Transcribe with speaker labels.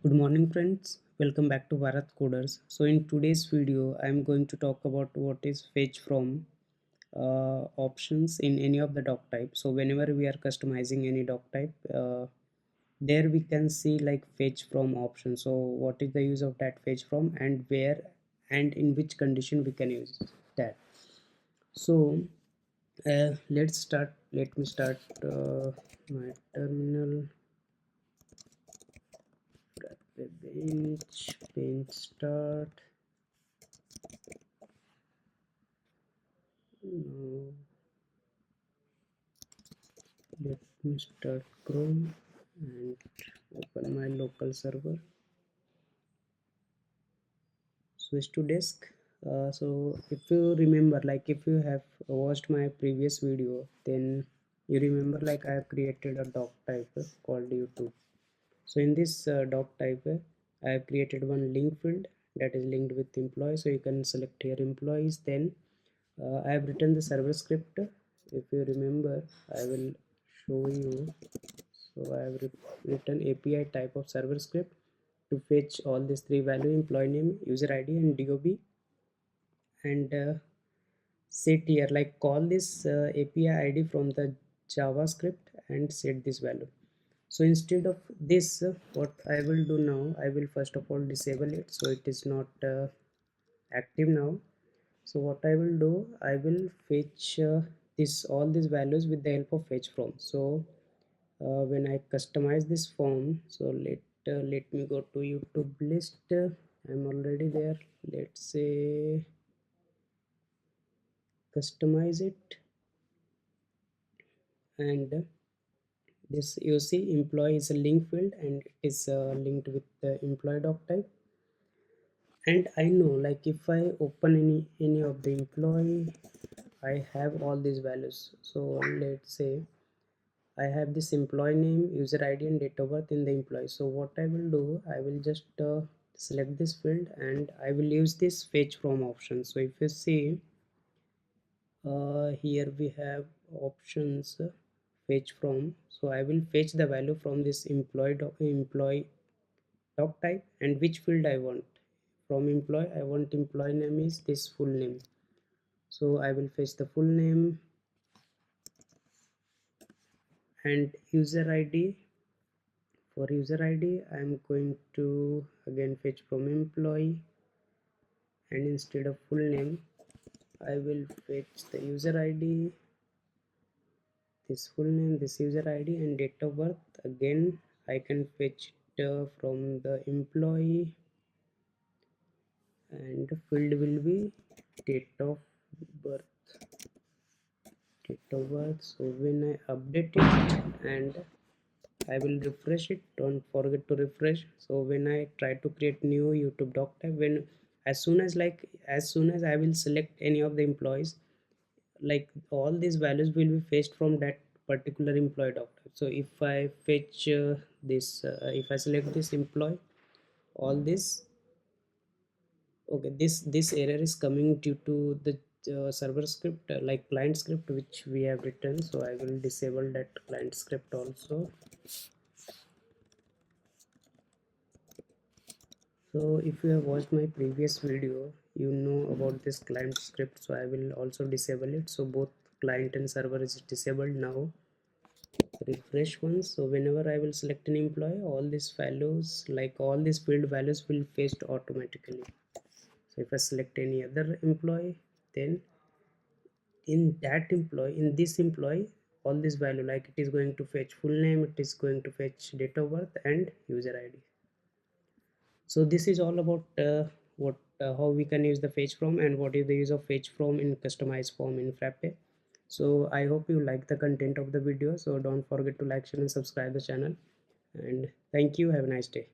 Speaker 1: Good morning friends, welcome back to bharatcoders. So in today's video I am going to talk about what is fetch from options in any of the doc type. So whenever we are customizing any doc type, there we can see like fetch from option. So what is the use of that fetch from, and where and in which condition we can use that. So let me start my terminal. Bench start. Now let me start Chrome and open my local server. Switch to disk. So if you remember, like if you have watched my previous video, then you remember like I have created a doc type called YouTube. So in this doc type I have created one link field that is linked with employee. So you can select here employees. Then I have written the server script. If you remember, I will show you. So I have written API type of server script to fetch all these three value: employee name, user ID and DOB, and set here like call this API ID from the JavaScript and set this value. So instead of this, what I will do now, I will first of all disable it so it is not active now. So what I will do, I will fetch this all these values with the help of fetch from. So when I customize this form, so let me go to YouTube list. I'm already there. Let's say customize it, and this you see employee is a link field and it is linked with the employee doc type. And I know like if I open any of the employee, I have all these values. So let's say I have this employee name, user ID and date of birth in the employee. So what I will do, I will just select this field and I will use this fetch from option. So if you see here we have options fetch from. So I will fetch the value from this employee doc type and which field I want. From employee, I want employee name is this full name. So I will fetch the full name and user ID. For user ID, I am going to again fetch from employee, and instead of full name, I will fetch the user ID, this full name, this user ID, and date of birth. Again, I can fetch it from the employee, and the field will be date of birth. Date of birth. So when I update it and I will refresh it, don't forget to refresh. So when I try to create new YouTube doc type, when as soon as I will select any of the employees, like all these values will be fetched from that particular employee doc type. So if I fetch this if I select this employee, all this, okay, this error is coming due to the server script, like client script which we have written. So I will disable that client script also. So if you have watched my previous video, you know about this client script. So I will also disable it. So both client and server is disabled now. Refresh once. So whenever I will select an employee, all these values, like all these field values will fetched automatically. So if I select any other employee, then in this employee, all this value, like it is going to fetch full name, it is going to fetch date of birth and user ID. So this is all about what how we can use the fetch from and what is the use of fetch from in customized form in Frappe. So I hope you like the content of the video. So don't forget to like, share and subscribe the channel, and thank you. Have a nice day.